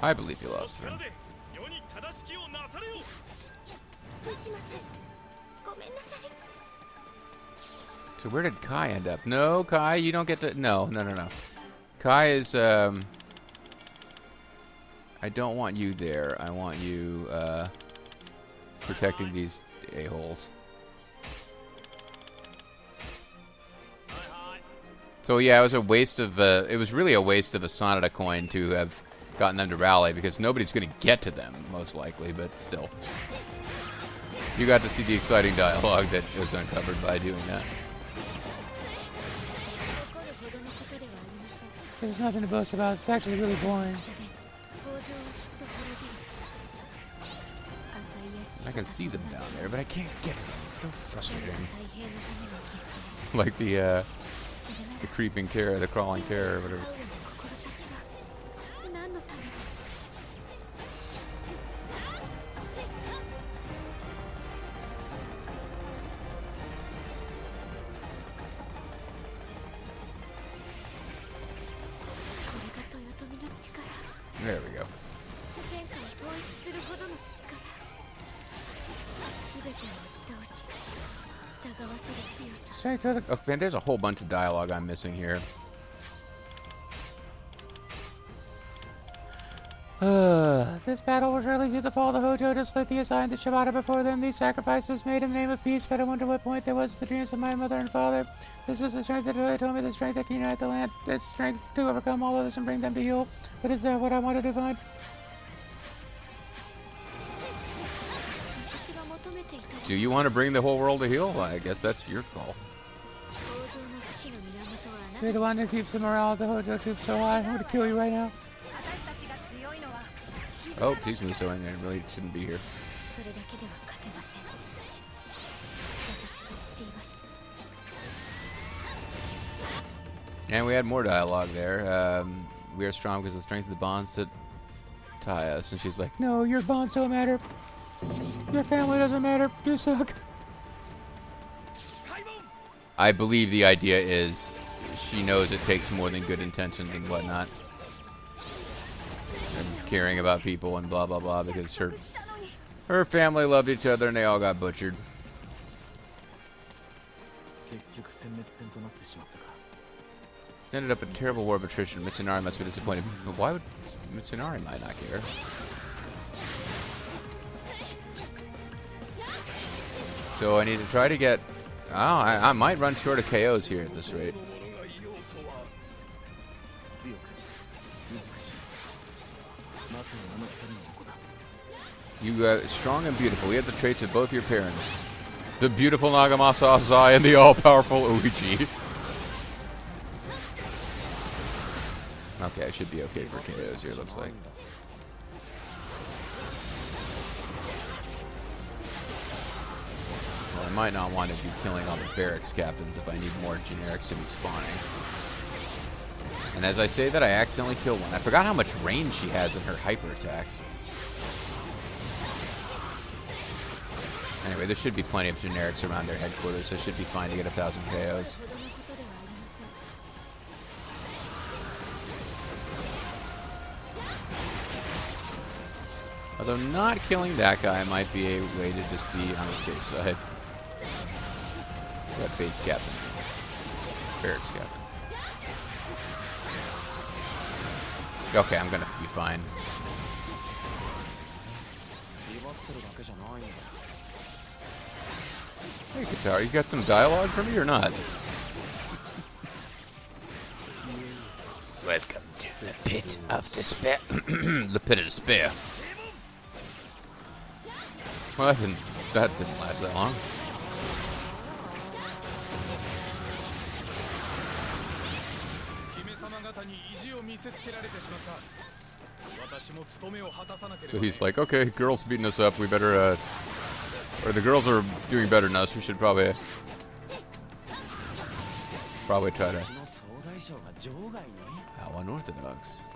I believe you lost him. So where did Kai end up? No, Kai, you don't get to... No. Kai is, I don't want you there. I want you, protecting these a-holes. So yeah, it was a waste of, it was really a waste of a Sanada coin to have gotten them to rally, because nobody's going to get to them, most likely, but still. You got to see the exciting dialogue that was uncovered by doing that. There's nothing to boast about. It's actually really boring. I can see them down there, but I can't get to them. It's so frustrating. Like the creeping terror, the crawling terror, or whatever it's called. There we go. Straight to the... Oh, man, there's a whole bunch of dialogue I'm missing here. This battle will surely see the fall of the Hojo, just like the assigned the Shibata before them. These sacrifices made in the name of peace, but I wonder what point there was to the dreams of my mother and father. This is the strength that really told me, the strength that can unite the land, the strength to overcome all others and bring them to heal. But is that what I wanted to find? Do you want to bring the whole world to heal? Well, I guess that's your call. You're the one who keeps the morale of the Hojo troops so high. I'm going to kill you right now. Oh, she's misoing. I really shouldn't be here. And we had more dialogue there. We are strong because of the strength of the bonds that tie us. And she's like, no, your bonds don't matter. Your family doesn't matter. You suck. I believe the idea is she knows it takes more than good intentions and whatnot. And caring about people and blah, blah, blah, because her family loved each other and they all got butchered. It's ended up a terrible war of attrition. Mitsunari must be disappointed. But why would Mitsunari might not care? So I need to try to get... Oh, I might run short of KOs here at this rate. You strong and beautiful. We have the traits of both your parents. The beautiful Nagamasa Asai and the all-powerful Uichi. Okay, I should be okay for KOs here, looks like. Well, I might not want to be killing all the barracks captains if I need more generics to be spawning. And as I say that, I accidentally kill one. I forgot how much range she has in her hyper attacks. Anyway, there should be plenty of generics around their headquarters, so I should be fine to get 1,000 KOs. Although not killing that guy might be a way to just be on the safe side. That base captain. Barracks captain. Okay, I'm gonna be fine. Hey, Guitar, you got some dialogue for me or not? Welcome to the pit of despair. The pit of despair. Well, that didn't last that long. So he's like, okay, girls beating us up, we better, or the girls are doing better than us, we should probably try to... How unorthodox.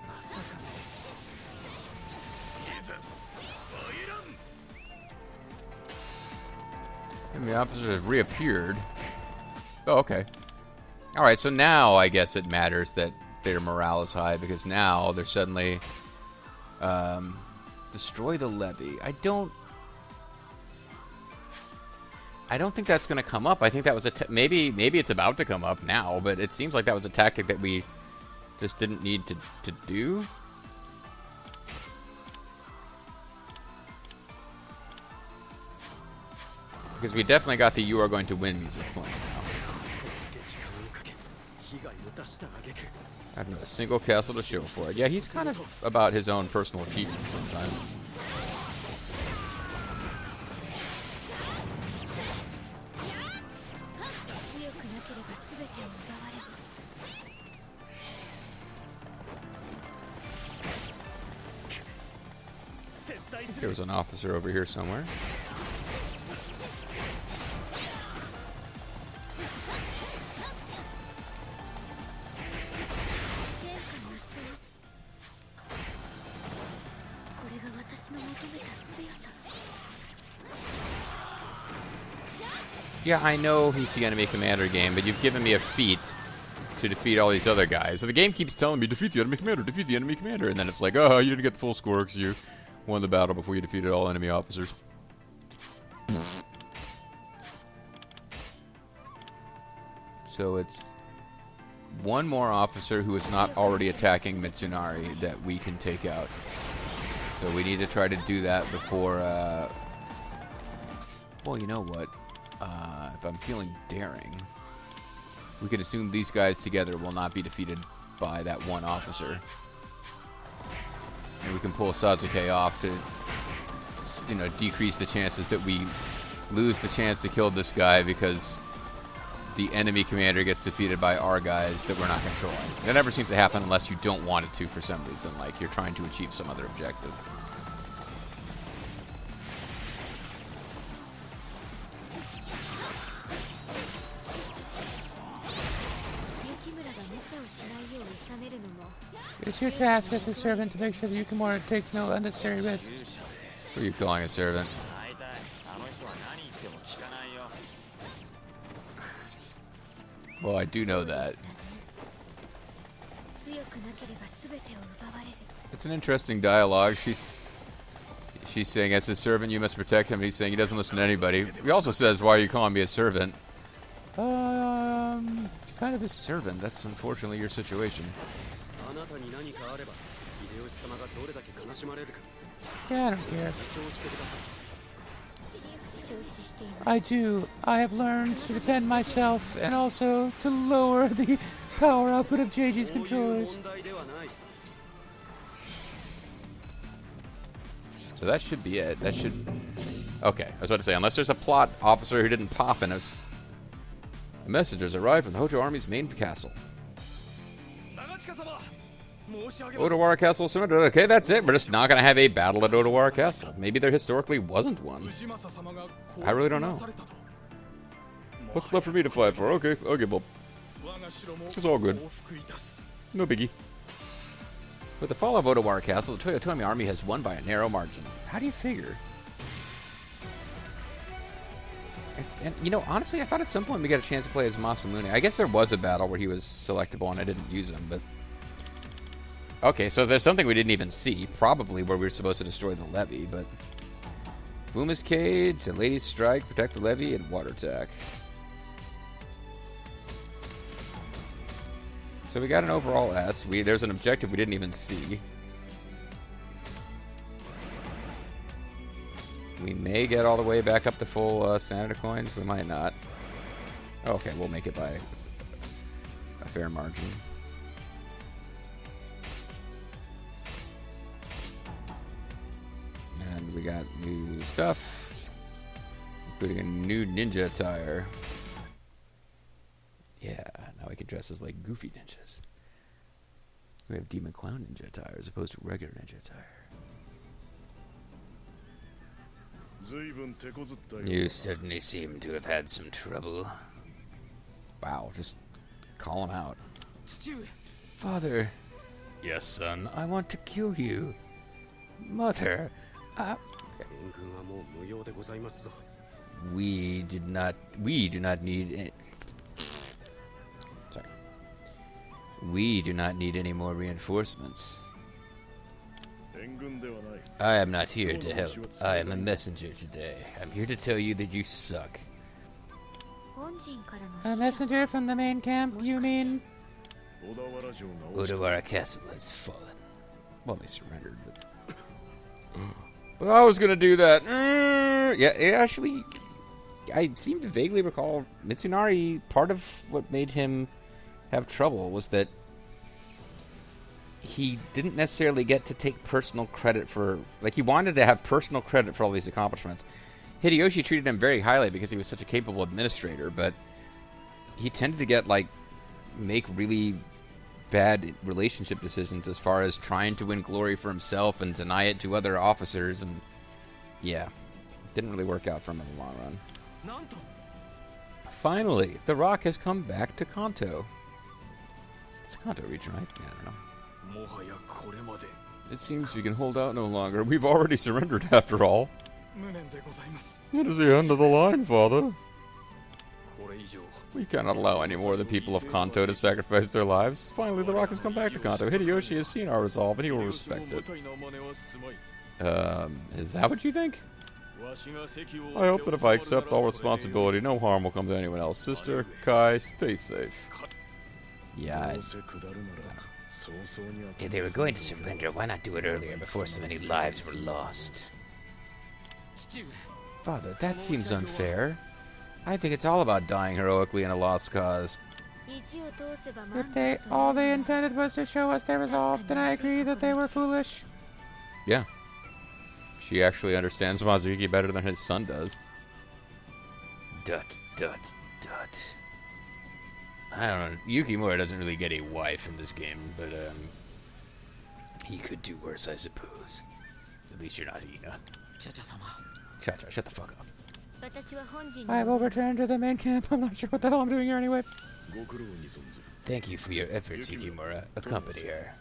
And the officers have reappeared. Oh, okay. Alright, so now I guess it matters that their morale is high, because now they're suddenly Destroy the levee. I don't think that's going to come up. I think that was maybe it's about to come up now, but it seems like that was a tactic that we just didn't need to do. Because we definitely got the "You Are Going to Win" music playing now. I have not a single castle to show for it. Yeah, he's kind of about his own personal achievements sometimes. I think there was an officer over here somewhere. Yeah, I know he's the enemy commander game, but you've given me a feat to defeat all these other guys. So the game keeps telling me, defeat the enemy commander, defeat the enemy commander. And then it's like, oh, you didn't get the full score because you won the battle before you defeated all enemy officers. So it's one more officer who is not already attacking Mitsunari that we can take out. So we need to try to do that before, well, you know what? If I'm feeling daring, we could assume these guys together will not be defeated by that one officer. And we can pull Sasuke off to, you know, decrease the chances that we lose the chance to kill this guy because the enemy commander gets defeated by our guys that we're not controlling. That never seems to happen unless you don't want it to for some reason, like you're trying to achieve some other objective. It's your task as a servant to make sure that Yukimura takes no unnecessary risks. Who are you calling a servant? Well, I do know that. It's an interesting dialogue. She's saying, as a servant, you must protect him. And he's saying he doesn't listen to anybody. He also says, why are you calling me a servant? Kind of a servant. That's unfortunately your situation. Yeah, I don't care. I do. I have learned to defend myself and also to lower the power output of JG's controllers. So that should be it. That should... Okay, I was about to say, unless there's a plot officer who didn't pop in us. A message has arrived from the Hojo army's main castle. Odawara Castle surrendered. Okay, that's it. We're just not going to have a battle at Odawara Castle. Maybe there historically wasn't one. I really don't know. What's left for me to fight for? Okay, I'll give up. It's all good. No biggie. With the fall of Odawara Castle, the Toyotomi army has won by a narrow margin. How do you figure? And, you know, honestly, I thought at some point we got a chance to play as Masamune. I guess there was a battle where he was selectable and I didn't use him, but... Okay, so there's something we didn't even see. Probably where we were supposed to destroy the levee, but... Fuma's Cage, the Lady's Strike, protect the levee, and water attack. So we got an overall S. There's an objective we didn't even see. We may get all the way back up to full Sanada coins. We might not. Okay, we'll make it by a fair margin. And we got new stuff, including a new ninja attire. Yeah, now we can dress as like goofy ninjas. We have Demon Clown ninja attire as opposed to regular ninja attire. You certainly seem to have had some trouble. Wow, just call him out. Father. Yes, son, I want to kill you. Mother. We do not need... Sorry. We do not need any more reinforcements. I am not here to help. I am a messenger today. I'm here to tell you that you suck. A messenger from the main camp, you mean? Odawara Castle has fallen. Well, they surrendered, but... But I was gonna do that. Yeah, actually... I seem to vaguely recall Mitsunari, part of what made him have trouble was that he didn't necessarily get to take personal credit for... Like, he wanted to have personal credit for all these accomplishments. Hideyoshi treated him very highly because he was such a capable administrator, but he tended to get, like, make really bad relationship decisions as far as trying to win glory for himself and deny it to other officers, and yeah, didn't really work out for him in the long run. Finally, the Rock has come back to Kanto. It's a Kanto region, right? Yeah, I don't know. It seems we can hold out no longer. We've already surrendered, after all. It is the end of the line, Father. We cannot allow any more of the people of Kanto to sacrifice their lives. Finally, the Rock has come back to Kanto. Hideyoshi has seen our resolve, and he will respect it. Is that what you think? I hope that if I accept all responsibility, no harm will come to anyone else. Sister, Kai, stay safe. Yeah, If they were going to surrender, why not do it earlier before so many lives were lost? Father, that seems unfair. I think it's all about dying heroically in a lost cause. If all they intended was to show us their resolve, then I agree that they were foolish. Yeah. She actually understands Mazuki better than his son does. ... I don't know. Yukimura doesn't really get a wife in this game, but, he could do worse, I suppose. At least you're not Ina. Cha-cha, shut the fuck up. I will return to the main camp. I'm not sure what the hell I'm doing here anyway. Thank you for your efforts, Yukimura. Accompany her.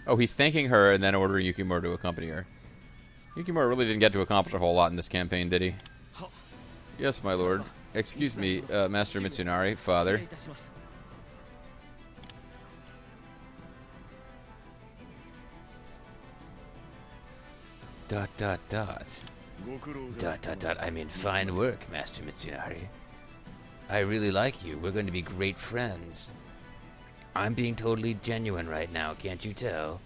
Oh, he's thanking her and then ordering Yukimura to accompany her. Yukimura really didn't get to accomplish a whole lot in this campaign, did he? Yes, my lord. Excuse me, Master Mitsunari, father. ... I mean, fine work, Master Mitsunari. I really like you. We're going to be great friends. I'm being totally genuine right now, can't you tell?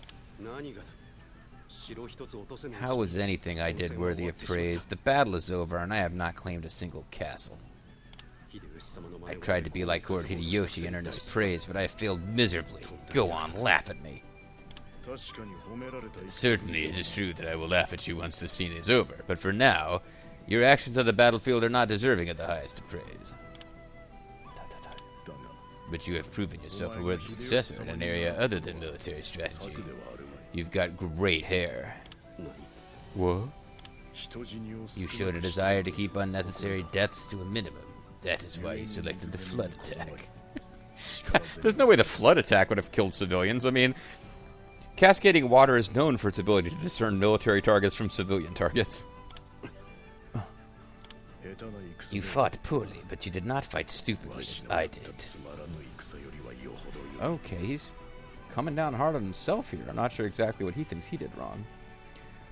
How was anything I did worthy of praise? The battle is over, and I have not claimed a single castle. I tried to be like Lord Hideyoshi and earn his praise, but I have failed miserably. Go on, laugh at me. Certainly, it is true that I will laugh at you once the scene is over, but for now, your actions on the battlefield are not deserving of the highest of praise. But you have proven yourself a worthy successor in an area other than military strategy. You've got great hair. What? You showed a desire to keep unnecessary deaths to a minimum. That is why you selected the flood attack. There's no way the flood attack would have killed civilians. I mean, cascading water is known for its ability to discern military targets from civilian targets. You fought poorly, but you did not fight stupidly as I did. Okay, he's coming down hard on himself here. I'm not sure exactly what he thinks he did wrong.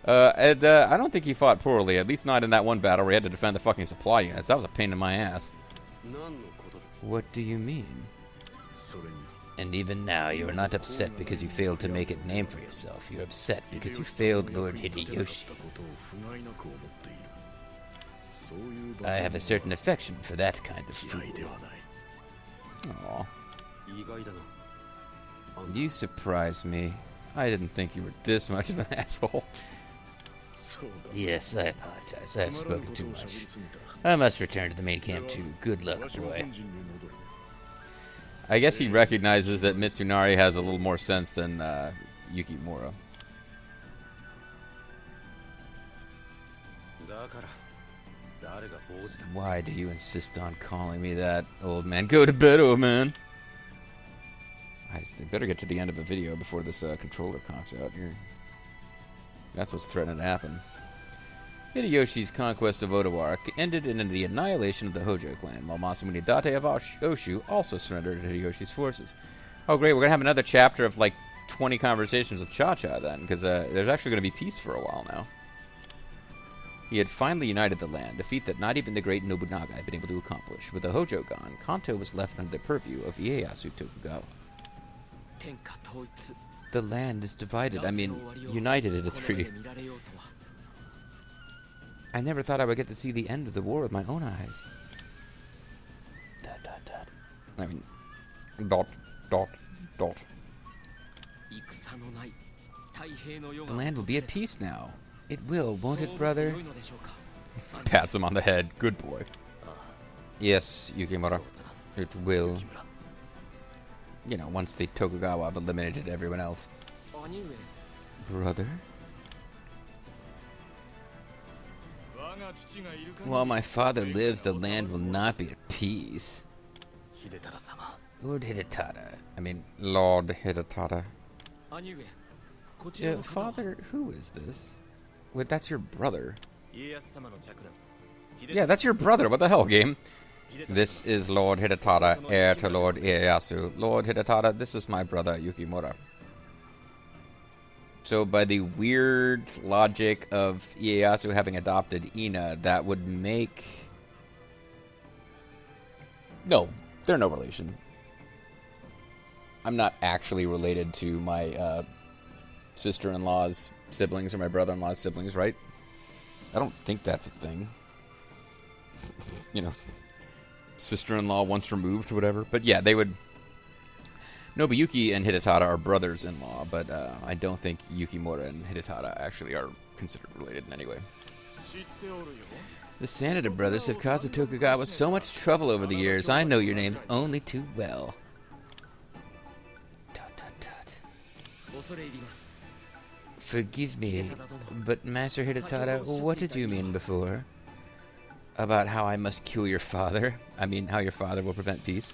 I don't think he fought poorly, at least not in that one battle where he had to defend the fucking supply units. That was a pain in my ass. What do you mean? And even now, you are not upset because you failed to make a name for yourself. You're upset because you failed Lord Hideyoshi. I have a certain affection for that kind of fool. Aww. You surprise me. I didn't think you were this much of an asshole. Yes, I apologize. I have spoken too much. I must return to the main camp too. Good luck, boy. I guess he recognizes that Mitsunari has a little more sense than Yukimura. Why do you insist on calling me that, old man? Go to bed, old man. I better get to the end of the video before this controller conks out here. That's what's threatening to happen. Hideyoshi's conquest of Odawara ended in the annihilation of the Hojo clan, while Masamune Date of Oshu also surrendered to Hideyoshi's forces. Oh great, we're gonna have another chapter of, like, 20 conversations with Cha-Cha then, because there's actually going to be peace for a while now. He had finally united the land, a feat that not even the great Nobunaga had been able to accomplish. With the Hojo gone, Kanto was left under the purview of Ieyasu Tokugawa. The land is divided, united into three. I never thought I would get to see the end of the war with my own eyes. ... The land will be at peace now. It will, won't it, brother? Pats him on the head. Good boy. Yes, Yukimura. It will. You know, once the Tokugawa have eliminated everyone else. Brother? While my father lives, the land will not be at peace. Lord Hidetada. Lord Hidetada. Father, who is this? Wait, that's your brother. Yeah, that's your brother. What the hell, game? This is Lord Hidetada, heir to Lord Ieyasu. Lord Hidetada, this is my brother, Yukimura. So by the weird logic of Ieyasu having adopted Ina, that would make... No, they're no relation. I'm not actually related to my sister-in-law's siblings or my brother-in-law's siblings, right? I don't think that's a thing. You know, sister-in-law once removed, whatever. But yeah, they would... Nobuyuki and Hidetada are brothers-in-law, but I don't think Yukimura and Hidetada actually are considered related in any way. The Sanada brothers have caused the Tokugawa so much trouble over the years. I know your names only too well. Forgive me, but Master Hidetada, what did you mean before? About how I must kill your father? How your father will prevent peace?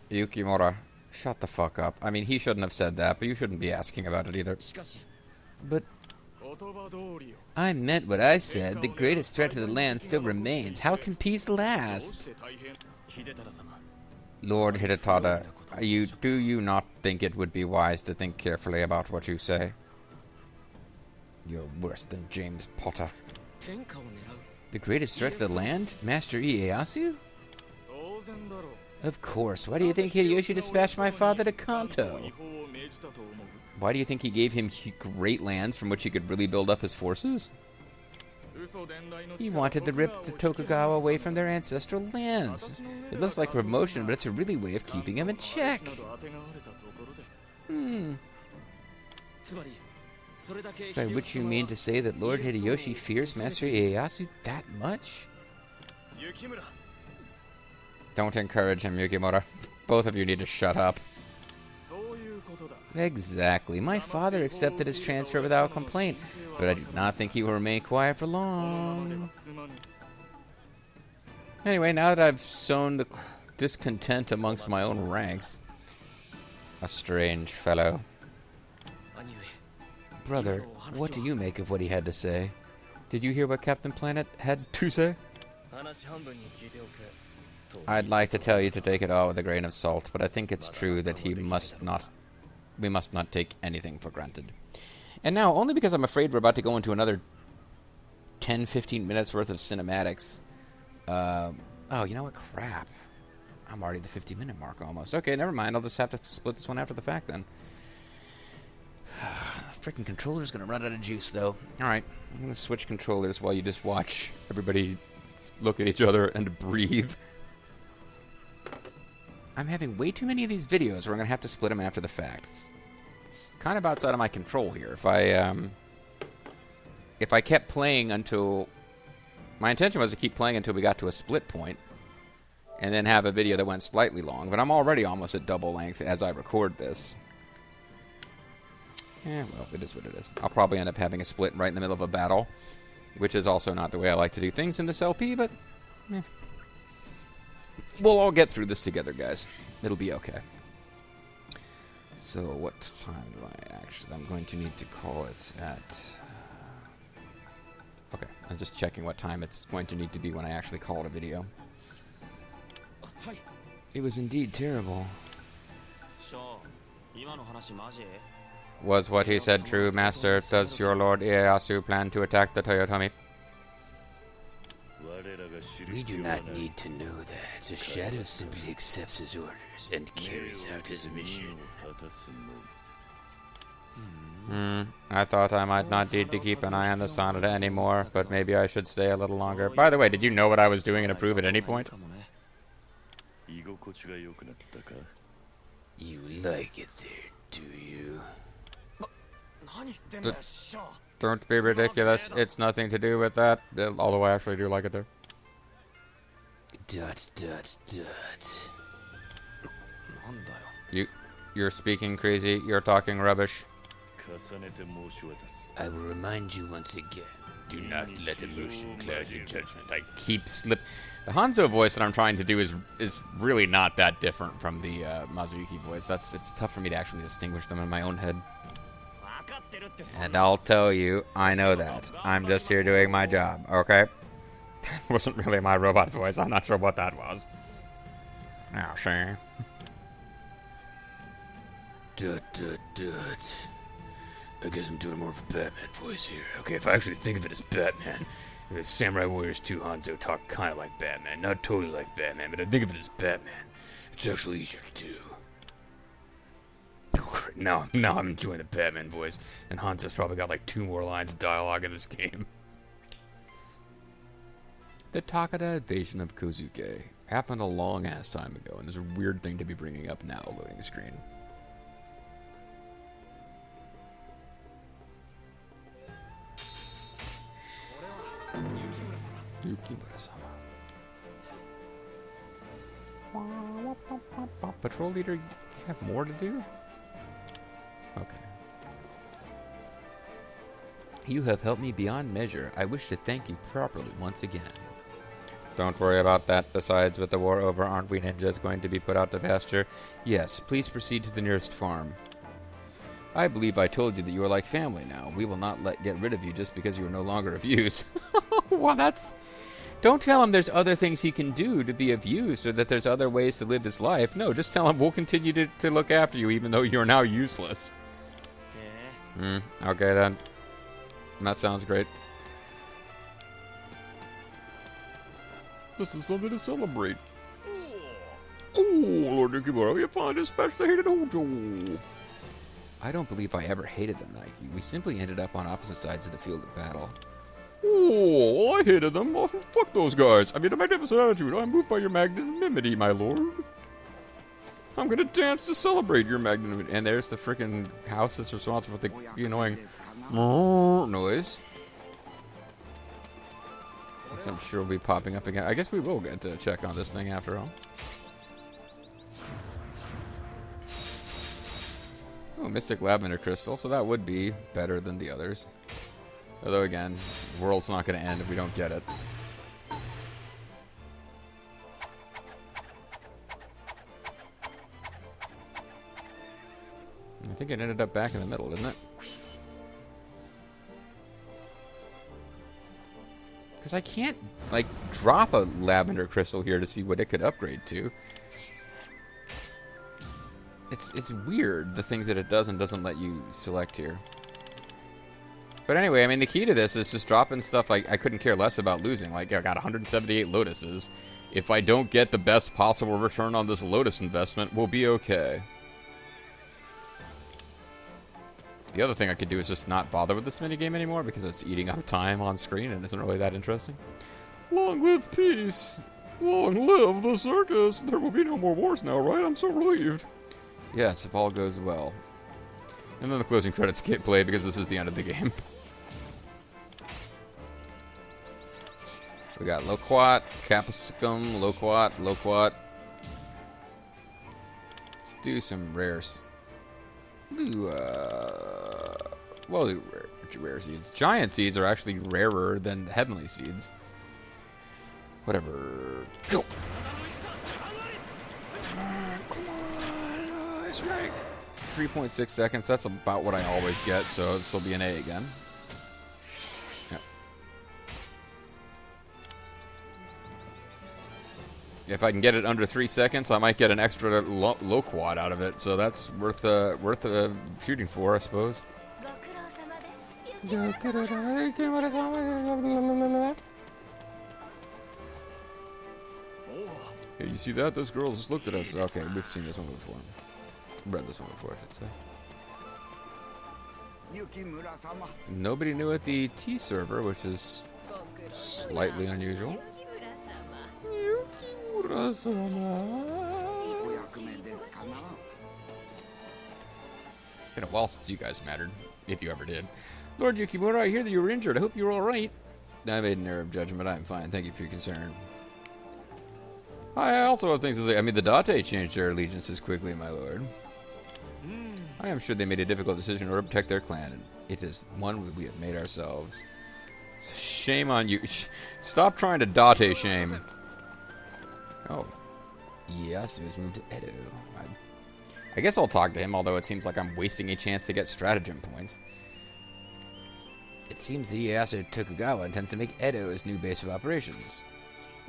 Yukimura, shut the fuck up. He shouldn't have said that, but you shouldn't be asking about it either. But I meant what I said. The greatest threat to the land still remains. How can peace last? Lord Hidetada, do you not think it would be wise to think carefully about what you say? You're worse than James Potter. The greatest threat to the land? Master Ieyasu? Of course. Why do you think Hideyoshi dispatched my father to Kanto? Why do you think he gave him great lands from which he could really build up his forces? He wanted to rip the Tokugawa away from their ancestral lands. It looks like promotion, but it's a really way of keeping him in check. By which you mean to say that Lord Hideyoshi fears Master Ieyasu that much? Don't encourage him, Yukimura. Both of you need to shut up. Exactly. My father accepted his transfer without complaint, but I do not think he will remain quiet for long. Anyway, now that I've sown the discontent amongst my own ranks. A strange fellow. Brother, what do you make of what he had to say? Did you hear what Captain Planet had to say? I'd like to tell you to take it all with a grain of salt, but I think it's true that we must not take anything for granted. And now, only because I'm afraid we're about to go into another 10-15 minutes worth of cinematics. Oh, you know what? Crap. I'm already at the 50-minute mark almost. Okay, never mind. I'll just have to split this one after the fact then. Freaking controller's gonna run out of juice, though. Alright, I'm gonna switch controllers while you just watch everybody look at each other and breathe. I'm having way too many of these videos where I'm gonna have to split them after the fact. It's kind of outside of my control here. If I kept playing until... My intention was to keep playing until we got to a split point, and then have a video that went slightly long, but I'm already almost at double length as I record this. Yeah, well, it is what it is. I'll probably end up having a split right in the middle of a battle, which is also not the way I like to do things in this LP, but... We'll all get through this together, guys. It'll be okay. So, what time do I actually... I'm going to need to call it at... Okay, I was just checking what time it's going to need to be when I actually call it a video. It was indeed terrible. Was what he said true, Master? Does your Lord Ieyasu plan to attack the Toyotomi? We do not need to know that. The Shadow simply accepts his orders and carries out his mission. I thought I might not need to keep an eye on the Sanada anymore, but maybe I should stay a little longer. By the way, did you know what I was doing and approve at any point? You like it there, do you? Don't be ridiculous. It's nothing to do with that. Although I actually do like it there. ... You're speaking crazy. You're talking rubbish. I will remind you once again. Do not let emotion cloud your judgment. I keep slip. The Hanzo voice that I'm trying to do is really not that different from the Mazuyuki voice. It's tough for me to actually distinguish them in my own head. And I'll tell you, I know that. I'm just here doing my job, okay? That wasn't really my robot voice. I'm not sure what that was. Oh, sure. I guess I'm doing more of a Batman voice here. Okay, if I actually think of it as Batman, the Samurai Warriors 2 Hanzo talk kind of like Batman. Not totally like Batman, but I think of it as Batman. It's actually easier to do. Now I'm enjoying the Batman voice, and Hanzo's probably got like 2 more lines of dialogue in this game. The Takada invasion of Kozuke happened a long-ass time ago, and there's a weird thing to be bringing up now, loading screen. Yukimura-sama. Patrol leader, you have more to do? Okay. You have helped me beyond measure. I wish to thank you properly once again. Don't worry about that. Besides, with the war over, aren't we ninjas going to be put out to pasture? Yes, please proceed to the nearest farm. I believe I told you that you are like family now. We will not get rid of you just because you are no longer of use. Well, that's... Don't tell him there's other things he can do to be of use, or that there's other ways to live his life. No, just tell him we'll continue to look after you even though you're now useless. Okay then. That sounds great. This is something to celebrate. Oh, Lord Yukimura, you find especially hated Hojo. I don't believe I ever hated them, Nike. We simply ended up on opposite sides of the field of battle. Oh, I hated them. Oh, fuck those guys. I mean, a magnificent attitude. I'm moved by your magnanimity, my lord. I'm gonna dance to celebrate your magnanimity. And there's the freaking house that's responsible for the annoying noise. Which I'm sure will be popping up again. I guess we will get to check on this thing after all. Oh, Mystic Lavender Crystal, so that would be better than the others. Although again, the world's not going to end if we don't get it. I think it ended up back in the middle, didn't it? Because I can't, like, drop a Lavender Crystal here to see what it could upgrade to. It's weird, the things that it does and doesn't let you select here. But anyway, I mean, the key to this is just dropping stuff like I couldn't care less about losing. Like, I got 178 Lotuses. If I don't get the best possible return on this Lotus investment, we'll be okay. The other thing I could do is just not bother with this minigame anymore because it's eating up time on screen and isn't really that interesting. Long live peace! Long live the circus! There will be no more wars now, right? I'm so relieved. Yes, if all goes well. And then the closing credits get played because this is the end of the game. We got Loquat, Capsicum, Loquat. Let's do some rares. Do rare seeds. Giant seeds are actually rarer than heavenly seeds. Whatever. Go! Come on! Ice rank! 3.6 seconds, that's about what I always get, so this will be an A again. Yep. If I can get it under 3 seconds, I might get an extra low quad out of it. So that's worth shooting for, I suppose. Hey, you see that? Those girls just looked at us. Okay, we've seen this one before. Read this one before, I should say. Nobody knew at the T server, which is slightly unusual. Been a while since you guys mattered, if you ever did. Lord Yukimura, I hear that you were injured. I hope you're alright. I made an error of judgment. I'm fine. Thank you for your concern. I also have things to say. I mean, the Date changed their allegiances quickly, my lord. I am sure they made a difficult decision in order to protect their clan, and it is one we have made ourselves. Shame on you. Stop trying to Date shame. Oh. Yes, he was moved to Edo. I guess I'll talk to him, although it seems like I'm wasting a chance to get stratagem points. It seems that Ieyasu Tokugawa intends to make Edo his new base of operations.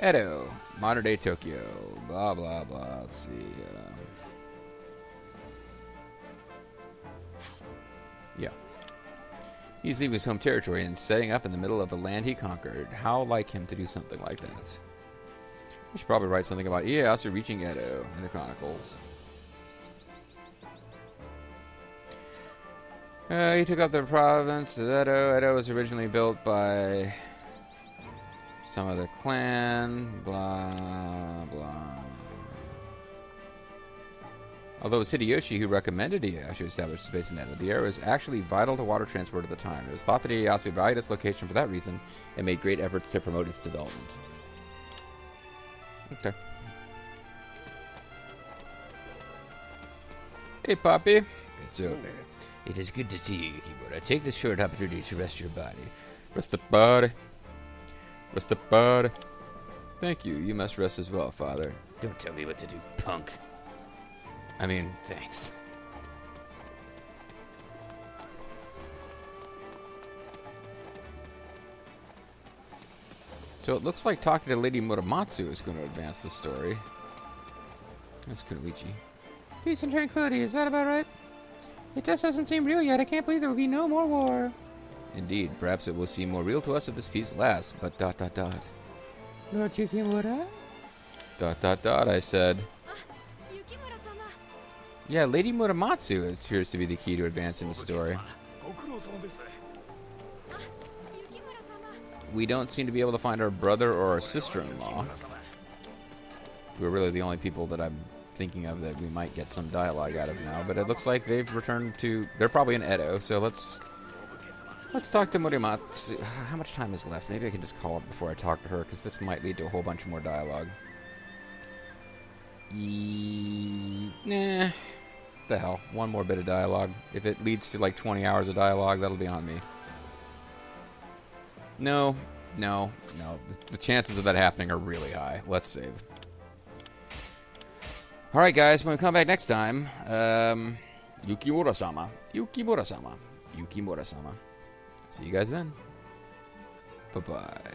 Edo, modern-day Tokyo, blah, blah, blah. Let's see. Yeah. He's leaving his home territory and setting up in the middle of the land he conquered. How like him to do something like that? We should probably write something about Ieyasu reaching Edo in the Chronicles. He took up the province of Edo. Edo was originally built by some other clan. Blah, blah. Although it was Hideyoshi who recommended Ieyasu establish a base in Edo, the area was actually vital to water transport at the time. It was thought that Ieyasu valued its location for that reason and made great efforts to promote its development. Okay. Hey, Poppy. It's over. It is good to see you, Yukimura. Take this short opportunity to rest your body. Rest the body. Rest the body. Thank you. You must rest as well, Father. Don't tell me what to do, punk. I mean, thanks. So it looks like talking to Lady Muramatsu is going to advance the story. That's Kunoichi. Peace and tranquility, is that about right? It just doesn't seem real yet. I can't believe there will be no more war. Indeed, perhaps it will seem more real to us if this peace lasts, but ... Lord Yukimura? ... I said. Yeah, Lady Muramatsu appears to be the key to advancing the story. We don't seem to be able to find our brother or our sister-in-law. We're really the only people that I'm thinking of that we might get some dialogue out of now, but it looks like they've returned to... They're probably in Edo, so let's talk to Muramatsu. How much time is left? Maybe I can just call it before I talk to her, because this might lead to a whole bunch more dialogue. Nah. The hell. One more bit of dialogue. If it leads to like 20 hours of dialogue, that'll be on me. No. The chances of that happening are really high. Let's save. Alright guys, when we come back next time, Yukimura-sama. See you guys then. Bye-bye.